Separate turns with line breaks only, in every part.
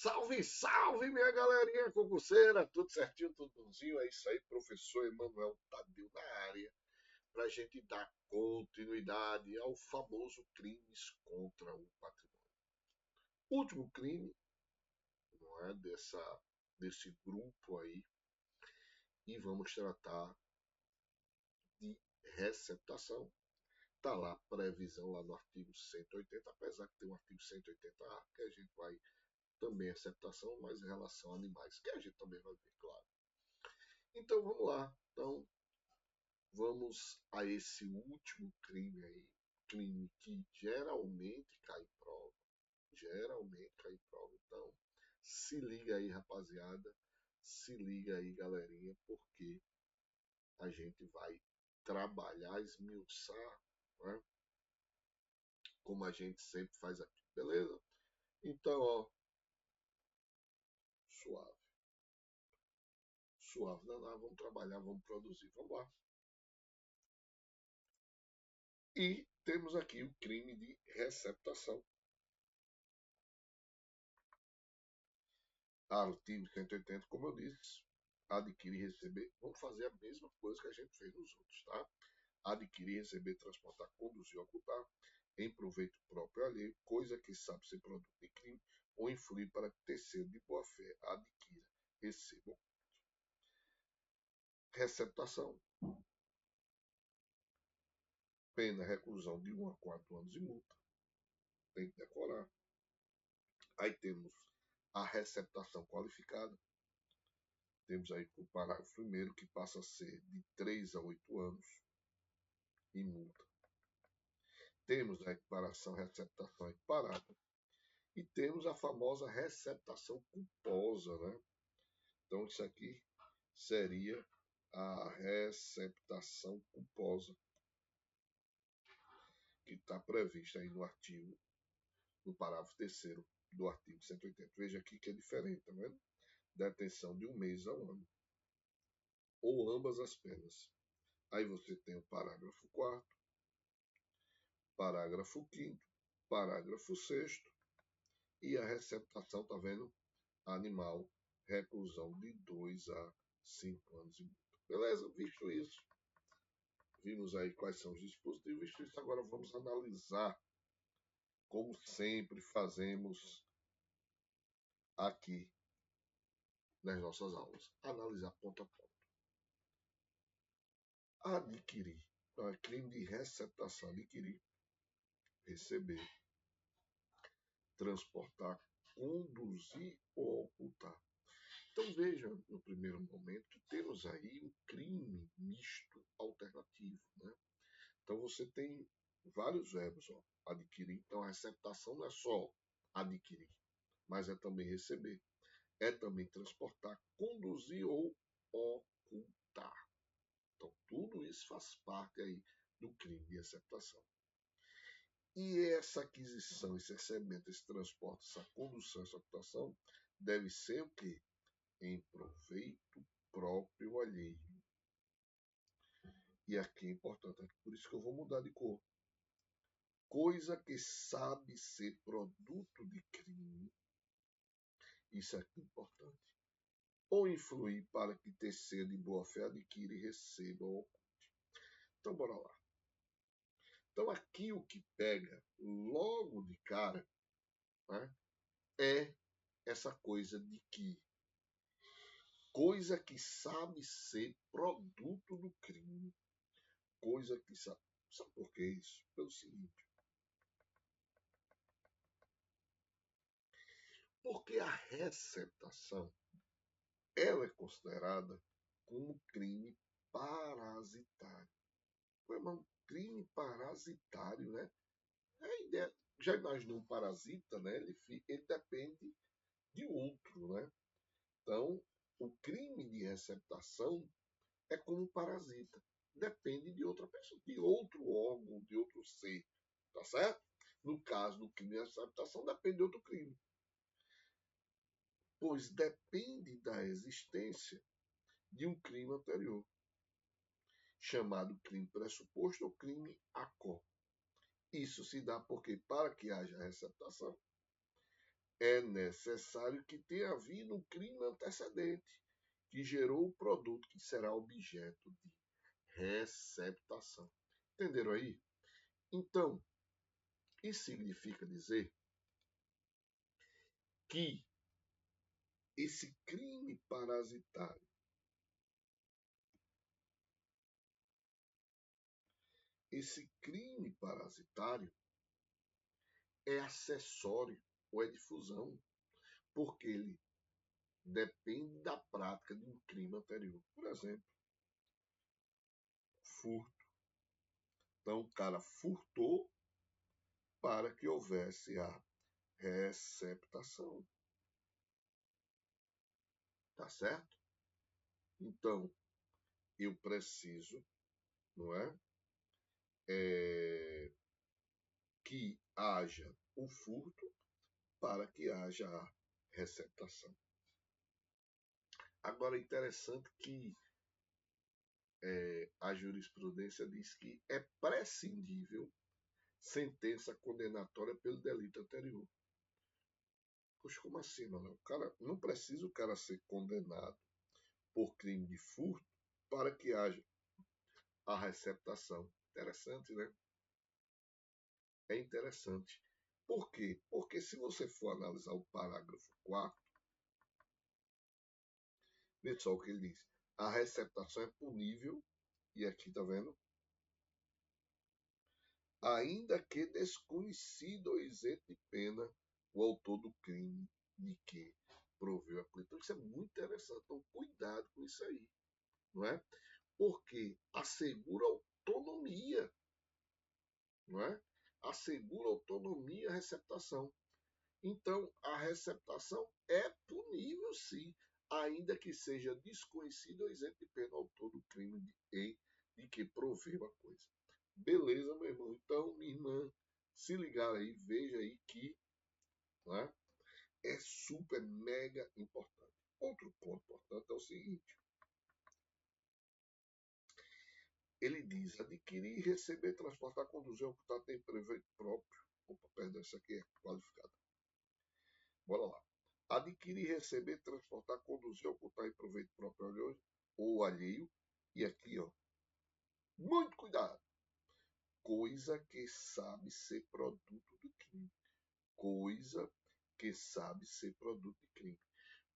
Salve, salve, minha galerinha concurseira! Tudo certinho, tudo bonzinho? É isso aí, professor Emanuel Tadeu na área, para a gente dar continuidade ao famoso crimes contra o patrimônio. Último crime, não é, desse grupo aí, e vamos tratar de receptação. Está lá, previsão lá no artigo 180, apesar que tem um artigo 180A, que a gente vai também receptação, mas em relação a animais, que a gente também vai ver, claro. Então vamos lá. Então vamos a esse último crime aí, crime que geralmente cai em prova, geralmente cai em prova. Então se liga aí, rapaziada, se liga aí, galerinha, porque a gente vai trabalhar, esmiuçar, né? Como a gente sempre faz aqui, beleza? Então, ó, suave, suave, não, não, vamos trabalhar, vamos produzir, vamos lá. E temos aqui o crime de receptação. Artigo 180, como eu disse, adquirir e receber. Vamos fazer a mesma coisa que a gente fez nos outros, tá? Adquirir, receber, transportar, conduzir, ocultar, em proveito próprio alheio, coisa que sabe ser produto de crime ou influir para que terceiro de boa fé adquira, receba. Receptação. Pena, reclusão de 1 a 4 anos e multa. Tem que decorar. Aí temos a receptação qualificada. Temos aí o parágrafo primeiro, que passa a ser de 3 a 8 anos e multa. Temos a equiparação, receptação equiparada. E temos a famosa receptação culposa, né? Então, isso aqui seria a receptação culposa, que está prevista aí no parágrafo terceiro do artigo 180. Veja aqui que é diferente, tá vendo? Detenção de 1 mês a 1 ano, ou ambas as penas. Aí você tem o parágrafo 4º, parágrafo 5º, parágrafo 6º e a receptação, tá vendo? Animal, reclusão de 2 a 5 anos e multa. Beleza? Visto isso, vimos aí quais são os dispositivos. Visto isso, agora vamos analisar, como sempre fazemos aqui nas nossas aulas. Analisar ponto a ponto. Adquirir. Então, é crime de receptação. Adquirir, receber, transportar, conduzir ou ocultar. Então veja, no primeiro momento, que temos aí um crime misto alternativo, né? Então você tem vários verbos, ó, adquirir. Então a receptação não é só adquirir, mas é também receber, é também transportar, conduzir ou ocultar. Então tudo isso faz parte aí do crime de receptação. E essa aquisição, esse recebimento, esse transporte, essa condução, essa ocultação deve ser o quê? Em proveito próprio alheio. E aqui é importante, por isso que eu vou mudar de cor. Coisa que sabe ser produto de crime, isso aqui é importante, ou influir para que terceiro de boa fé adquira e receba ou oculte. Então, bora lá. Então, aqui o que pega logo de cara, né, é essa coisa de que coisa que sabe ser produto do crime, coisa que sabe. Sabe por que isso? Pelo seguinte. Porque a receptação ela é considerada como crime parasitário. É um crime parasitário, né? A ideia, já imaginou um parasita, né? Ele depende de outro, né? Então, o crime de receptação é como um parasita. Depende de outra pessoa, de outro órgão, de outro ser. Tá certo? No caso do crime de receptação, depende de outro crime. Pois depende da existência de um crime anterior, chamado crime pressuposto ou crime acó. Isso se dá porque, para que haja receptação, é necessário que tenha havido um crime antecedente que gerou o produto que será objeto de receptação. Entenderam aí? Então, isso significa dizer que esse crime parasitário, é acessório ou é difusão, porque ele depende da prática de um crime anterior. Por exemplo, furto. Então, o cara furtou para que houvesse a receptação. Tá certo? Então, eu preciso, não é? Que haja o furto para que haja a receptação. Agora, é interessante que a jurisprudência diz que é prescindível sentença condenatória pelo delito anterior. Poxa, como assim, mano? O cara, não precisa o cara ser condenado por crime de furto para que haja a receptação. Interessante, né? É interessante. Por quê? Porque se você for analisar o parágrafo 4, veja só o que ele diz. A receptação é punível, e aqui tá vendo? Ainda que desconhecido ou isento de pena o autor do crime de que proveu a coisa. Então isso é muito interessante. Então cuidado com isso aí, não é? Porque assegura autonomia, não é? Assegura autonomia a receptação. Então, a receptação é punível, sim, ainda que seja desconhecido ou isento de pena o autor do crime de que proveu a coisa. Beleza, meu irmão? Então, minha irmã, se ligar aí, veja aí que, né, é super, mega importante. Outro ponto importante é o seguinte. Ele diz adquirir, receber, transportar, conduzir, ocultar, tem proveito próprio. Opa, perdão, isso aqui é qualificado. Bora lá. Adquirir, receber, transportar, conduzir, ocultar em proveito próprio ou alheio. E aqui, ó, muito cuidado. Coisa que sabe ser produto do crime. Coisa que sabe ser produto de crime.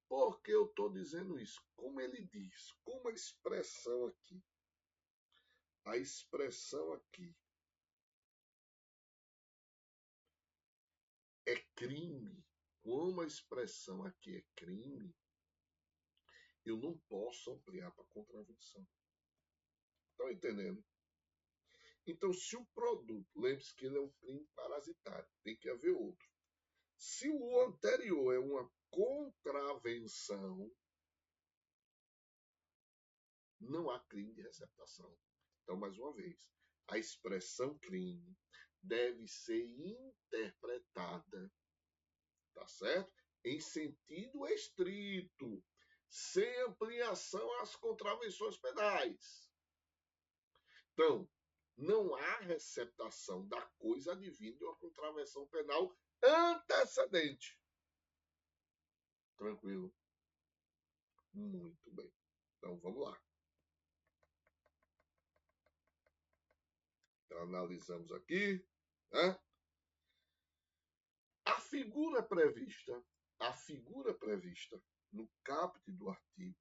Por que eu estou dizendo isso? Como ele diz, como a expressão aqui. A expressão aqui é crime. Como a expressão aqui é crime, eu não posso ampliar para contravenção. Estão entendendo? Então, se o produto, lembre-se que ele é um crime parasitário, tem que haver outro. Se o anterior é uma contravenção, não há crime de receptação. Então, mais uma vez, a expressão crime deve ser interpretada, tá certo? Em sentido estrito, sem ampliação às contravenções penais. Então, não há receptação da coisa advindo de uma contravenção penal antecedente. Tranquilo? Muito bem. Então, vamos lá. Então, analisamos aqui, né? A figura prevista no caput do artigo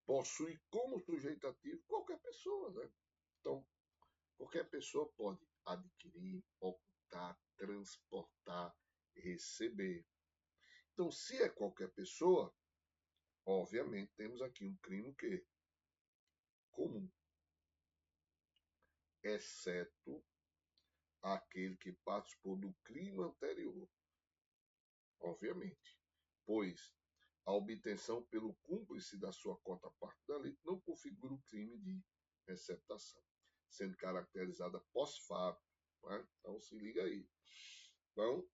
possui como sujeito ativo qualquer pessoa, né? Então, qualquer pessoa pode adquirir, ocultar, transportar, receber. Então, se é qualquer pessoa, obviamente temos aqui um crime que comum, exceto aquele que participou do crime anterior, obviamente, pois a obtenção pelo cúmplice da sua cota parte da lei não configura o crime de receptação, sendo caracterizada pós-fato. Né? Então se liga aí. Então,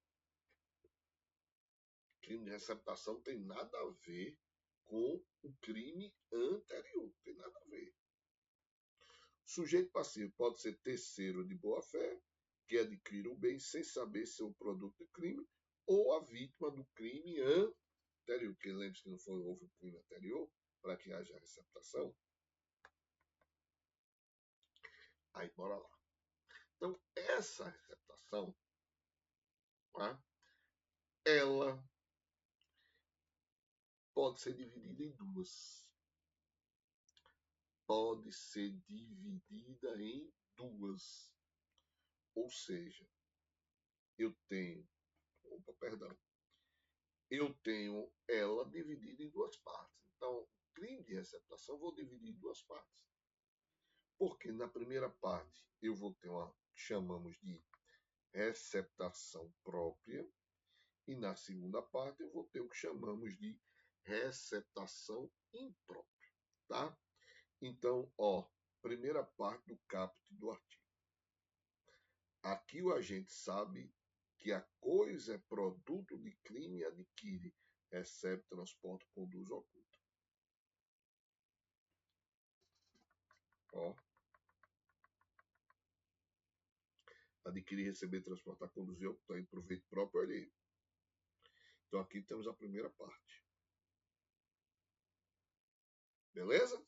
crime de receptação tem nada a ver com o crime anterior, tem nada a ver. Sujeito passivo pode ser terceiro de boa-fé, que adquire o bem sem saber se é um produto de crime, ou a vítima do crime anterior. Porque lembre-se que não houve o crime anterior para que haja receptação. Aí, bora lá. Então, essa receptação, tá? Ela pode ser dividida em duas. Pode ser dividida em duas. Ou seja, eu tenho ela dividida em duas partes. Então, o crime de receptação eu vou dividir em duas partes. Porque na primeira parte eu vou ter uma que chamamos de receptação própria e na segunda parte eu vou ter o que chamamos de receptação imprópria, tá? Então, primeira parte do caput do artigo. Aqui o agente sabe que a coisa é produto de crime e adquire, recebe, transporta, conduz, oculta. Adquirir, receber, transportar, conduzir, ocultar em proveito próprio, olha aí. Então aqui temos a primeira parte. Beleza?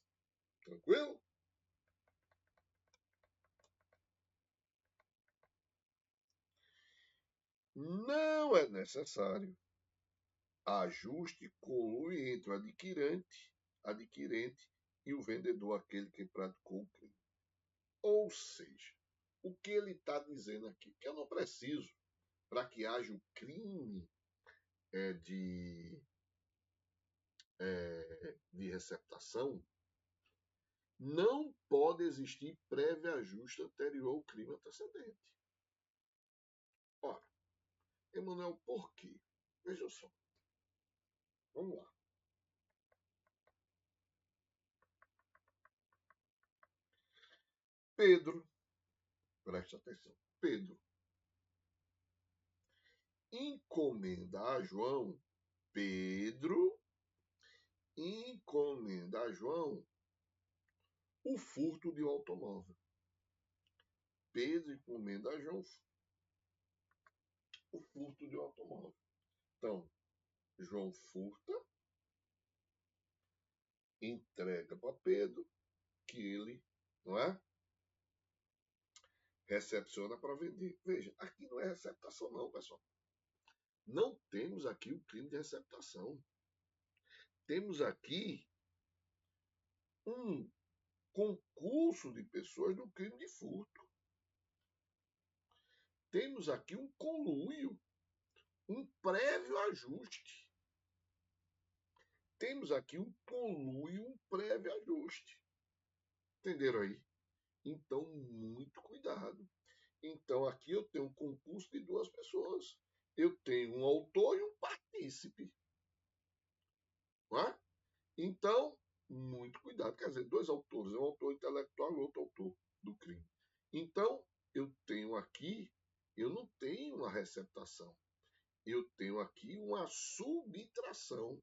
Tranquilo? Não é necessário ajuste colui entre o adquirente e o vendedor, aquele que praticou o crime. Ou seja, o que ele está dizendo aqui? Que eu não preciso, para que haja o crime de receptação, não pode existir prévio ajuste anterior ao crime antecedente. Ora, Emanuel, por quê? Veja só. Vamos lá. Pedro, preste atenção, Pedro encomenda a João, Pedro encomenda a João o furto de um automóvel. Pedro encomenda a João o furto de um automóvel. Então, João furta, entrega para Pedro, que ele, não é? Recepciona para vender. Veja, aqui não é receptação não, pessoal. Não temos aqui o crime de receptação. Temos aqui um concurso de pessoas no crime de furto. Temos aqui um conluio, um prévio ajuste. Temos aqui um conluio, um prévio ajuste. Entenderam aí? Então, muito cuidado. Então, aqui eu tenho um concurso de duas pessoas. Eu tenho um autor e um partícipe. Não é? Então, muito cuidado. Quer dizer, dois autores, um autor intelectual e outro autor do crime. Então, eu não tenho uma receptação. Eu tenho aqui uma subtração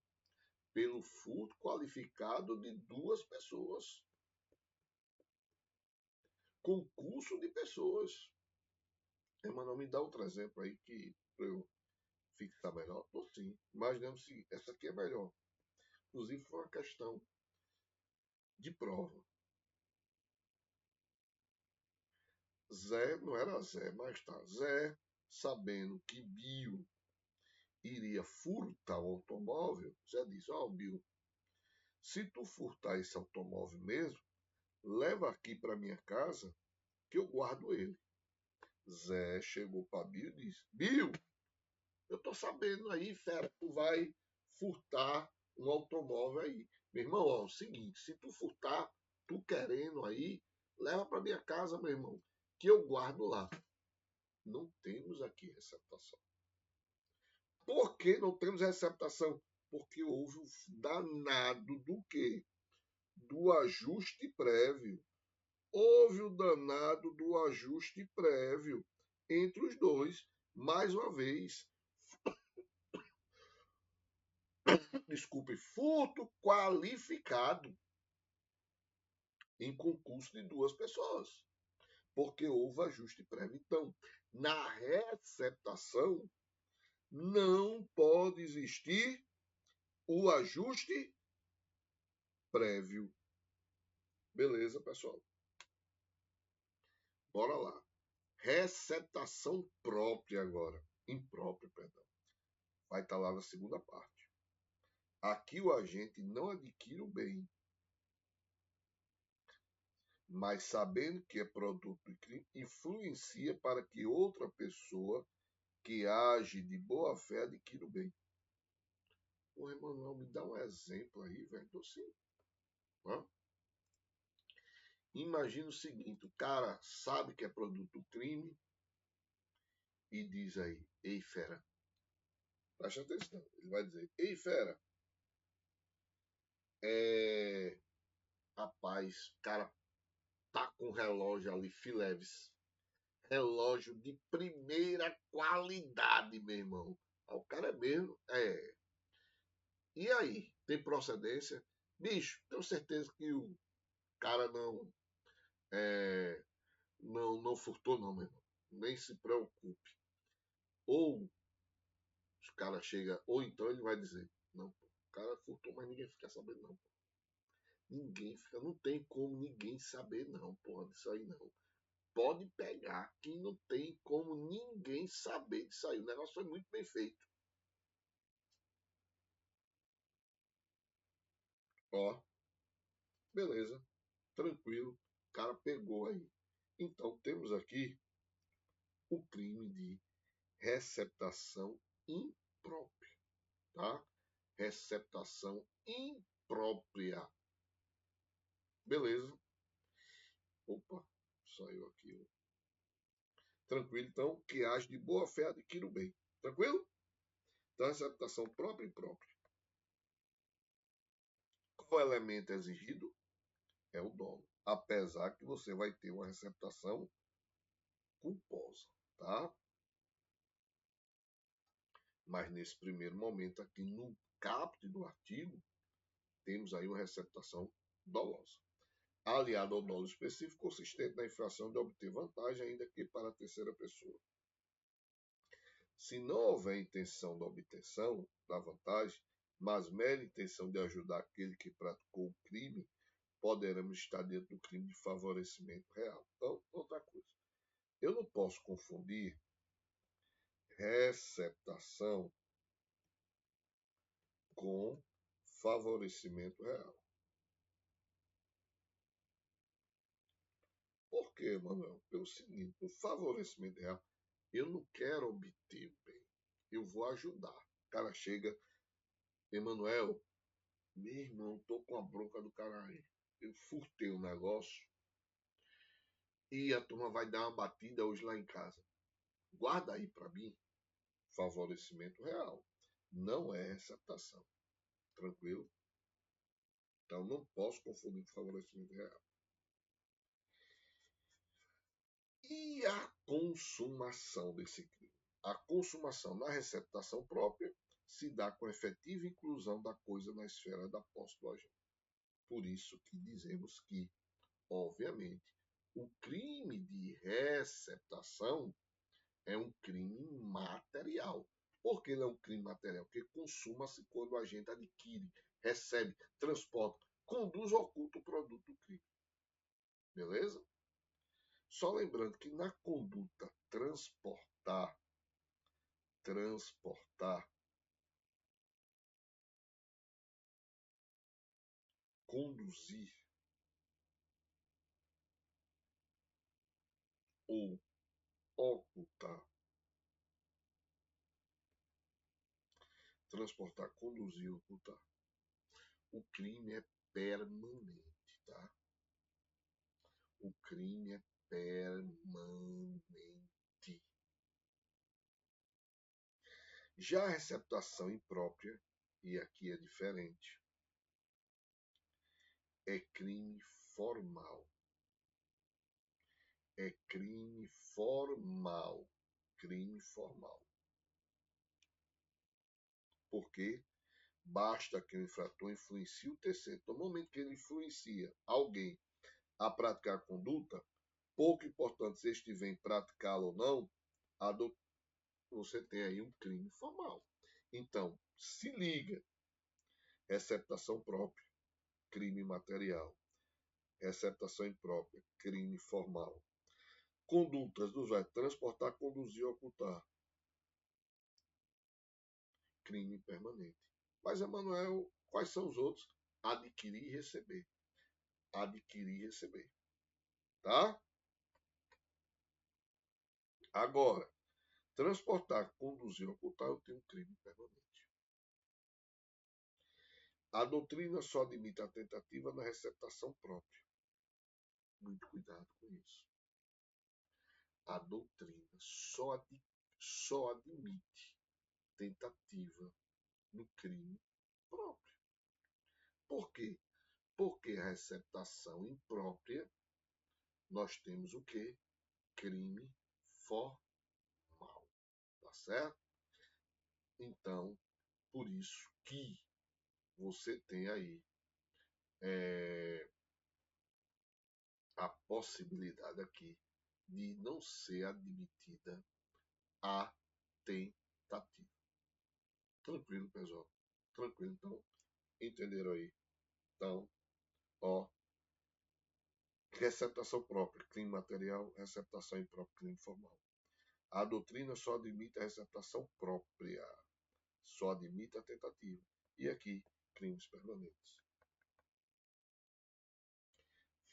pelo furto qualificado de duas pessoas. Concurso de pessoas. Emanuel, me dá outro exemplo aí que para eu fixar melhor. Estou sim. Imaginemos se essa aqui é melhor. Inclusive foi uma questão de prova. Zé, não era Zé, mas tá. Zé, sabendo que Bio iria furtar o automóvel, Zé disse, Bio, se tu furtar esse automóvel mesmo, leva aqui para minha casa que eu guardo ele. Zé chegou para Bio e disse, Bio, eu tô sabendo aí, fera, tu vai furtar um automóvel aí. Meu irmão, é o seguinte, se tu furtar, tu querendo aí, leva para minha casa, meu irmão, que eu guardo lá. Não temos aqui receptação. Por que não temos receptação? Porque houve o danado do quê? Do ajuste prévio. Houve o danado do ajuste prévio entre os dois. Mais uma vez, desculpe, furto qualificado em concurso de duas pessoas. Porque houve ajuste prévio. Então, na receptação, não pode existir o ajuste prévio. Beleza, pessoal? Bora lá. Receptação própria agora. Imprópria, perdão. Vai estar lá na segunda parte. Aqui o agente não adquire o bem, mas sabendo que é produto do crime, influencia para que outra pessoa que age de boa fé adquira o bem. Ô, Emanuel, me dá um exemplo aí, velho. Tô sim. Hã? Imagina o seguinte, o cara sabe que é produto do crime e diz aí, ei fera, presta atenção, ele vai dizer, ei fera, rapaz, o cara tá com um relógio ali, Philips, relógio de primeira qualidade, meu irmão. O cara é mesmo, E aí, tem procedência? Bicho, tenho certeza que o cara é, não furtou não, meu irmão. Nem se preocupe. Ou os cara chega, ou então ele vai dizer, não, pô, o cara furtou, mas ninguém fica sabendo não. Pô. Ninguém fica, não tem como ninguém saber não, porra, disso aí não. Pode pegar que não tem como ninguém saber disso aí. O negócio foi muito bem feito. Ó, beleza, tranquilo, o cara pegou aí. Então temos aqui o crime de receptação imprópria, tá? Receptação imprópria. Beleza? Opa, saiu aqui. Tranquilo, então, que age de boa fé adquire o bem. Tranquilo? Então, receptação própria e imprópria. Qual elemento é exigido? É o dolo. Apesar que você vai ter uma receptação culposa, tá? Mas nesse primeiro momento aqui no caput do artigo, temos aí uma receptação dolosa, aliado ao dolo específico consistente na infração de obter vantagem, ainda que para a terceira pessoa. Se não houver intenção da obtenção da vantagem, mas mera intenção de ajudar aquele que praticou o crime, poderemos estar dentro do crime de favorecimento real. Então, outra coisa. Eu não posso confundir receptação com favorecimento real. Por quê, Manuel? Pelo seguinte, o favorecimento real, eu não quero obter o bem, eu vou ajudar. O cara chega, Emanuel, meu irmão, tô com a bronca do cara aí. Eu furtei um negócio e a turma vai dar uma batida hoje lá em casa. Guarda aí para mim, favorecimento real. Não é receptação. Tranquilo? Então não posso confundir com favorecimento real. E a consumação desse crime? A consumação na receptação própria se dá com a efetiva inclusão da coisa na esfera da posse do agente. Por isso que dizemos que, obviamente, o crime de receptação é um crime material. Por que ele é um crime material? Porque consuma-se quando o agente adquire, recebe, transporta, conduz ou oculta o produto do crime. Beleza? Só lembrando que na conduta transportar, conduzir ou ocultar, transportar, conduzir, ocultar, o crime é permanente, tá? O crime é permanente. Já a receptação imprópria, e aqui é diferente, é crime formal. É crime formal. Crime formal. Porque basta que o infrator influencie o terceiro. No momento que ele influencia alguém a praticar a conduta, pouco importante se estiver em praticá-la ou não, você tem aí um crime formal. Então, se liga, receptação própria, crime material, receptação imprópria, crime formal. Condutas do vai transportar, conduzir, ocultar, crime permanente. Mas, Emanuel, quais são os outros? Adquirir e receber. Adquirir e receber. Tá? Agora, transportar, conduzir, ocultar, eu tenho um crime permanente. A doutrina só admite a tentativa na receptação própria. Muito cuidado com isso. A doutrina só admite tentativa no crime próprio. Por quê? Porque a receptação imprópria, nós temos o quê? Crime formal. Tá certo? Então, por isso que você tem aí a possibilidade aqui de não ser admitida a tentativa. Tranquilo, pessoal? Tranquilo, então? Entenderam aí? Então, ó, receptação própria, crime material, receptação imprópria, crime formal. A doutrina só admite a receptação própria, só admite a tentativa. E aqui, crimes permanentes.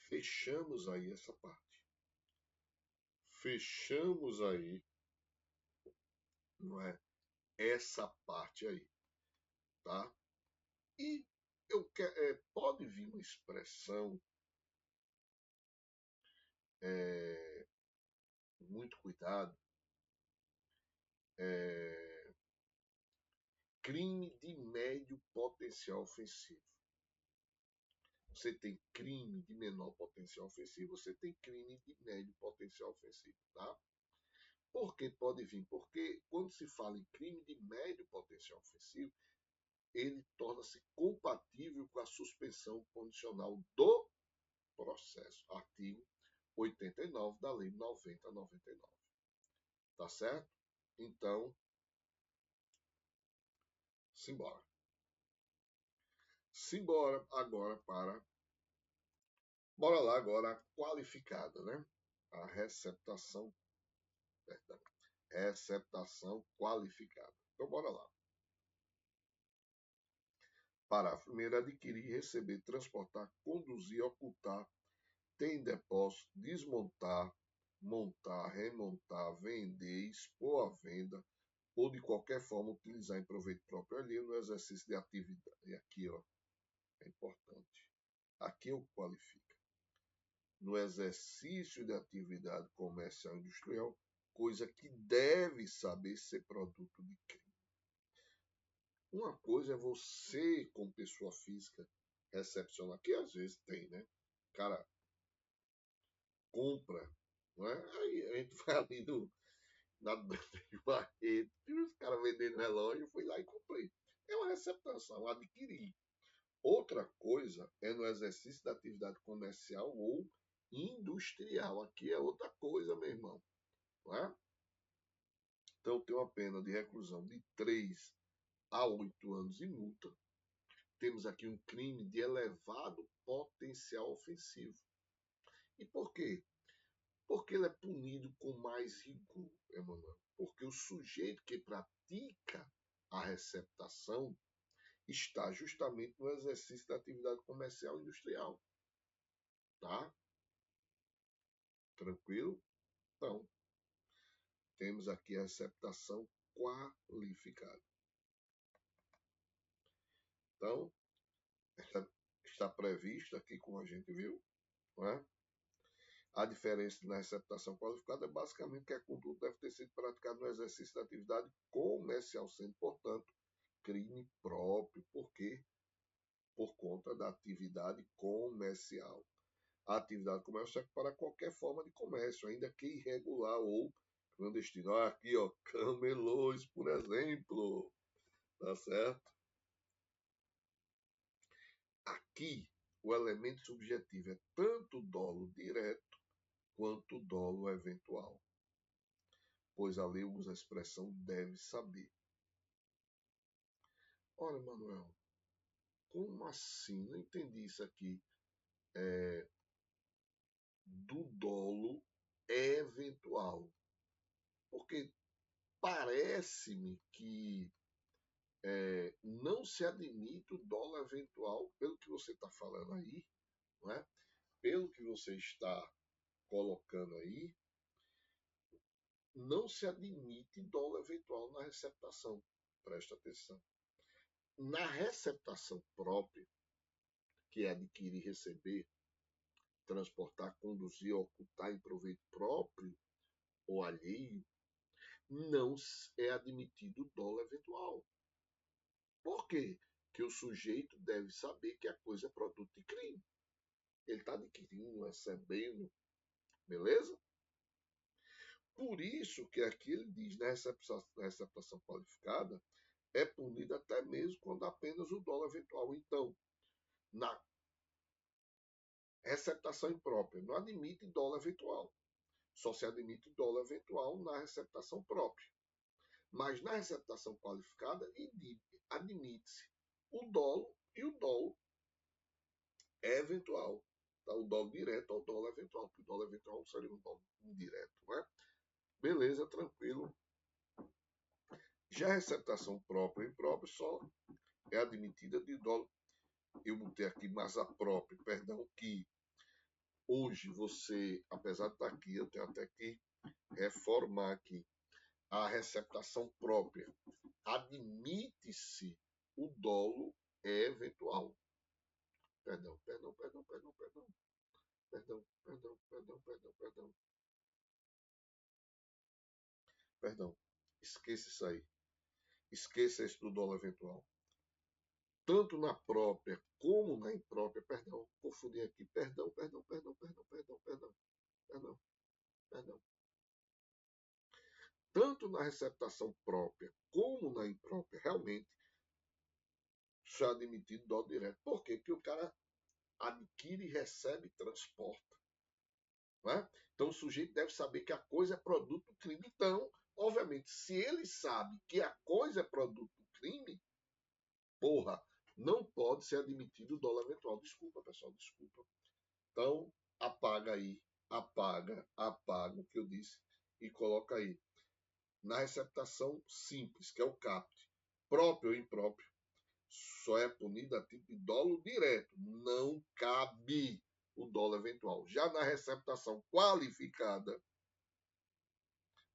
Fechamos aí essa parte. Fechamos aí, não é? Essa parte aí, tá? E pode vir uma expressão, muito cuidado, crime de médio potencial ofensivo. Você tem crime de menor potencial ofensivo, você tem crime de médio potencial ofensivo, tá? Por que pode vir? Porque quando se fala em crime de médio potencial ofensivo, ele torna-se compatível com a suspensão condicional do processo. Artigo 89 da Lei 90/99. Tá certo? Então, simbora. Simbora agora para. Bora lá agora a qualificada, né? A receptação, perdão, receptação qualificada. Então, bora lá. Parágrafo 1º. Adquirir, receber, transportar, conduzir, ocultar, ter em depósito, desmontar, montar, remontar, vender, expor à venda ou de qualquer forma utilizar em proveito próprio alheio no exercício de atividade. E aqui, ó, é importante. Aqui eu qualifico. No exercício de atividade comercial e industrial, coisa que deve saber ser produto de crime. Uma coisa é você, como pessoa física, recepcionar, que às vezes tem, né? Cara, compra, não é? Aí a gente vai ali na Barreto, e os caras vendendo relógio, fui lá e comprei. É uma receptação, adquirir. Outra coisa é no exercício da atividade comercial ou industrial. Aqui é outra coisa, meu irmão. Não é? Então tem uma pena de reclusão de 3 a 8 anos e multa. Temos aqui um crime de elevado potencial ofensivo. E por quê? Porque ele é punido com mais rigor, Emanuel. Porque o sujeito que pratica a receptação está justamente no exercício da atividade comercial e industrial. Tá? Tranquilo? Então, temos aqui a receptação qualificada. Então, está previsto aqui, como a gente viu, não é? A diferença na receptação qualificada é basicamente que a conduta deve ter sido praticada no exercício da atividade comercial, sendo, portanto, crime próprio, porque por conta da atividade comercial. A atividade comercial é para qualquer forma de comércio, ainda que irregular ou clandestino. Aqui, ó, camelôs, por exemplo. Tá certo? Aqui, o elemento subjetivo é tanto o dolo direto quanto o dolo eventual. pois a lei usa a expressão deve saber. Ora, Manuel, como assim? Não entendi isso aqui. Do dolo eventual. Porque parece-me que não se admite o dolo eventual, pelo que você está falando aí, não é? Pelo que você está colocando aí, não se admite dolo eventual na receptação. Presta atenção. Na receptação própria, que é adquirir, receber, transportar, conduzir, ocultar em proveito próprio ou alheio, não é admitido dolo eventual. Por quê? Que o sujeito deve saber que a coisa é produto de crime. Ele está adquirindo, recebendo, beleza? Por isso que aqui ele diz, na receptação qualificada, é punido até mesmo quando apenas o dolo eventual. Então, na receptação imprópria, não admite dolo eventual. Só se admite dolo eventual na receptação própria. Mas na receptação qualificada, admite-se o dolo e o dolo eventual. Tá? O dolo direto ou o dolo eventual, porque o dolo eventual seria um dolo indireto. Né? Beleza, tranquilo. Já a receptação própria e imprópria só é admitida de dolo. Eu botei aqui mais a própria, perdão, que hoje você, apesar de estar aqui, eu tenho até que reformar aqui. A receptação própria admite-se o dolo eventual. Perdão. Esqueça isso aí. Esqueça isso do dolo eventual. Tanto na própria como na imprópria, confundi aqui, perdão. Tanto na receptação própria como na imprópria, realmente, já admitido dolo direto. Por quê? Porque o cara adquire, recebe e transporta. Né? Então o sujeito deve saber que a coisa é produto do crime. Então, obviamente, se ele sabe que a coisa é produto do crime, porra, não pode ser admitido o dolo eventual. Desculpa, pessoal, desculpa. Então, apaga aí, apaga o que eu disse e coloca aí. Na receptação simples, que é o CAPT, próprio ou impróprio, só é punido a tipo de dolo direto. Não cabe o dolo eventual. Já na receptação qualificada,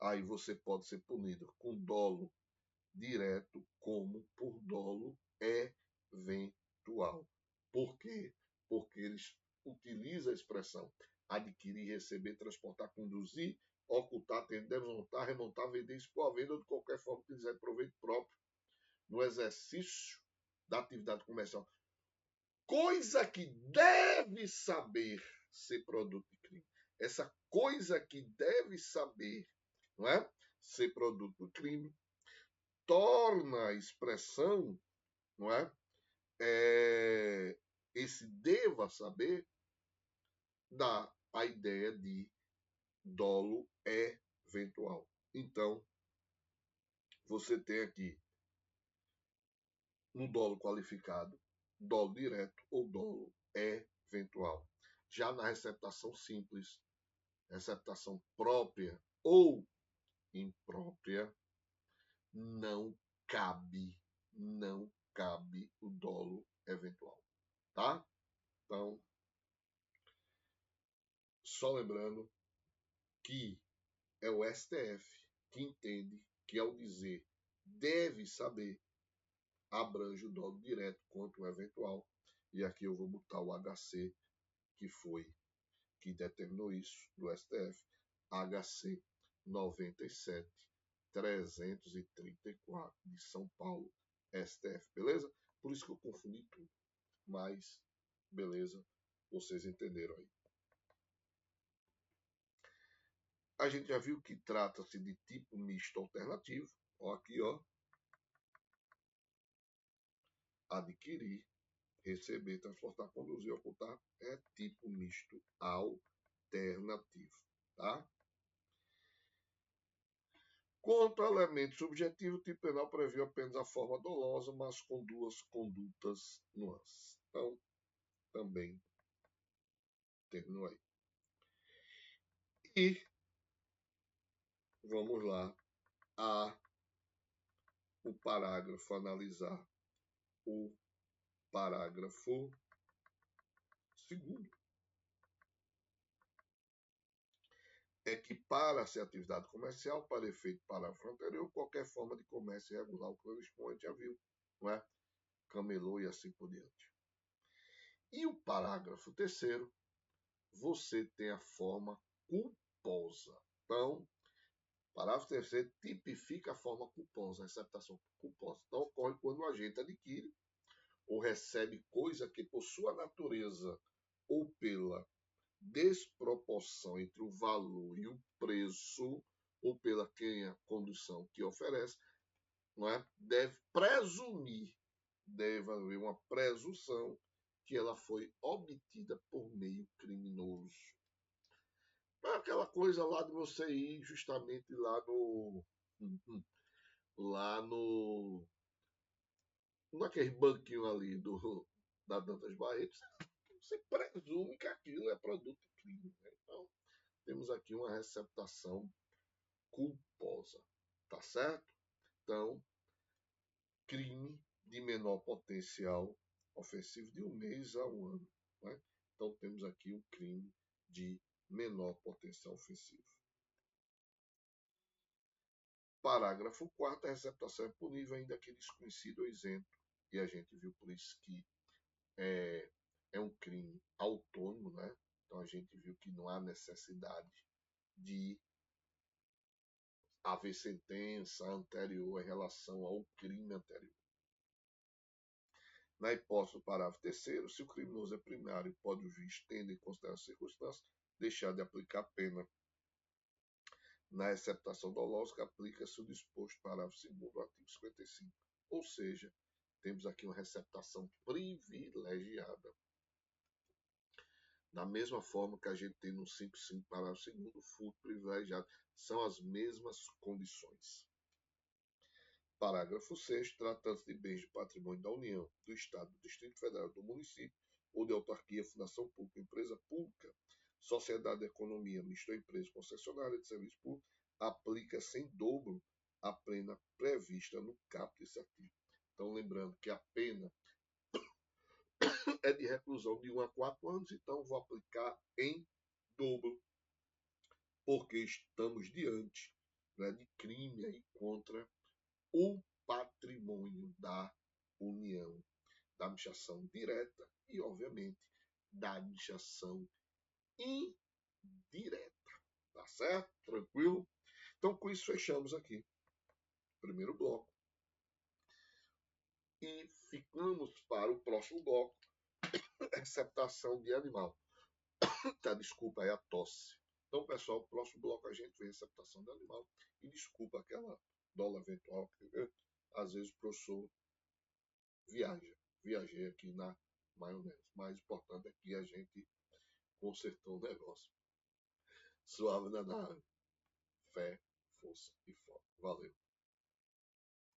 aí você pode ser punido com dolo direto como por dolo eventual. Por quê? Porque eles utilizam a expressão adquirir, receber, transportar, conduzir, ocultar, ter, desmontar, remontar, vender, expor a venda ou de qualquer forma que quiser proveito próprio no exercício da atividade comercial. Coisa que deve saber ser produto de crime. Essa coisa que deve saber, não é? Ser produto do crime, torna a expressão, não é? Esse deva saber, dá a ideia de dolo eventual. Então, você tem aqui no dolo qualificado, dolo direto ou dolo eventual. Já na receptação simples, receptação própria ou imprópria, não cabe o dolo eventual, tá? Então, só lembrando que é o STF que entende que ao dizer deve saber, abrange o dolo direto quanto o eventual. E aqui eu vou botar o HC, que determinou isso, do STF, HC 97.334 de São Paulo, STF, beleza? Por isso que eu confundi tudo. Mas, beleza, vocês entenderam aí. A gente já viu que trata-se de tipo misto alternativo. Ó, aqui, ó. Adquirir, receber, transportar, conduzir, ocultar é tipo misto alternativo, tá? Quanto ao elemento subjetivo, o tipo penal previu apenas a forma dolosa, mas com duas condutas nuances. Então, também terminou aí. E vamos lá o parágrafo, analisar o parágrafo segundo. É que para-se atividade comercial, para efeito parágrafo anterior, qualquer forma de comércio irregular ou clandestino, a gente já viu, não é? Camelô e assim por diante. E o parágrafo terceiro, você tem a forma culposa. Então, parágrafo terceiro tipifica a forma culposa, a receptação culposa. Então, ocorre quando o agente adquire ou recebe coisa que, por sua natureza ou pela desproporção entre o valor e o preço, ou pela quem a condição que oferece, não é? Deve haver uma presunção que ela foi obtida por meio criminoso. É aquela coisa lá de você ir justamente lá no naquele banquinho ali da Dantas Barreto, você presume que aquilo é produto de crime. Né? Então, temos aqui uma receptação culposa, tá certo? Então, crime de menor potencial ofensivo de 1 mês a 1 ano. Né? Então, temos aqui um crime de menor potencial ofensivo. Parágrafo 4º, a receptação é punível ainda que desconhecido ou isento. E a gente viu por isso que é um crime autônomo, né? Então a gente viu que não há necessidade de haver sentença anterior em relação ao crime anterior. Na hipótese do parágrafo terceiro, se o criminoso é primário e pode o juiz, tendo em consideração as circunstâncias, deixar de aplicar a pena. Na receptação dolosa, aplica-se o disposto do parágrafo 2º do artigo 55. Ou seja, temos aqui uma receptação privilegiada. Da mesma forma que a gente tem no 5.5, parágrafo 2º, furto privilegiado. São as mesmas condições. Parágrafo 6º, tratando-se de bens de patrimônio da União, do Estado, do Distrito Federal, do município ou de autarquia, fundação pública, empresa pública, sociedade de economia mista ou empresa concessionária de serviço público, aplica-se em dobro a pena prevista no caput desse artigo. Então, lembrando que a pena é de reclusão de 1 a 4 anos, então vou aplicar em dobro, porque estamos diante, né, de crime aí contra o patrimônio da União, da administração direta e, obviamente, da administração indireta. Tá certo? Tranquilo? Então, com isso, fechamos aqui o primeiro bloco. E ficamos para o próximo bloco, receptação de animal. Tá, desculpa aí a tosse. Então, pessoal, o próximo bloco a gente vê receptação de animal. E desculpa aquela dólar eventual, que às vezes o professor viajei aqui na maionese. O mais importante é que a gente consertou o negócio. Suave na nave. Fé, força e foco. Valeu.